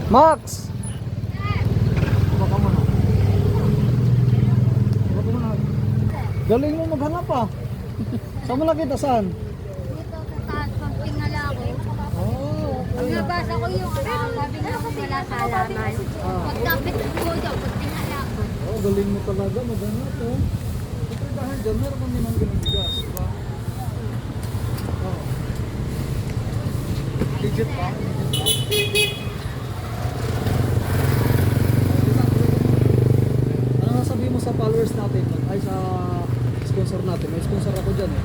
Max! Baka mo na. Baka mo na. Galing mo maghanap ah. Saan mo nakita saan? Dito sa taas, pag tingala ako. Oh, Ang okay. nabasa ko yung sabi nga wala sa halaman. Pagkapit ko daw, pag tingala ako. Oh, galing mo talaga maghanap oh. Siyempre dahil dyan, meron kami ng ganang bigas, diba? Oh. Legit ba? Ano sabihin mo sa followers natin? Ay sa sponsor natin. May sponsor ako dyan eh.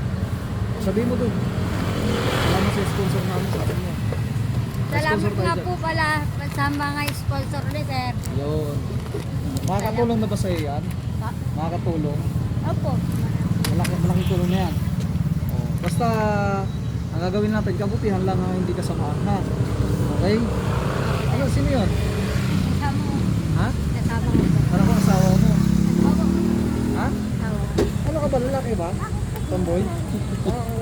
Sabihin mo dun. Salamat sa sponsor namin sa atin mo. Salamat nga po pala sa mga sponsor ni sir. Yun. Makakatulong na ba sa'yo yan? Makakatulong? Opo. Malaking tulong na yan. Oh, basta ang gagawin natin, kabutihan lang ang hindi kasamaan ha. Okay? Ano, sino yun? Kasama mo. Ha? Kasama mo. Parang kung asawa mo. Opo. Ha? Asawa. Ano ka ba? Lalaki ba? Tomboy?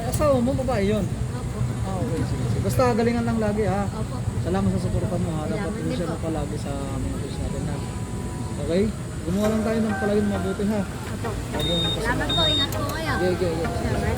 Asawa mo, babae yun. Opo. Okay, sige, sige. Basta galingan lang lagi ha. Opo. Salamat sa suporta mo ha. Dapat Salamat din inisya po. mo palagi sa mga push natin ha. Okay? Gumawa lang tayo ng palagi mabuti ha. Opo. Huwag yung Salamat po. Ingat po kayo. Okay, okay, okay. Salamat.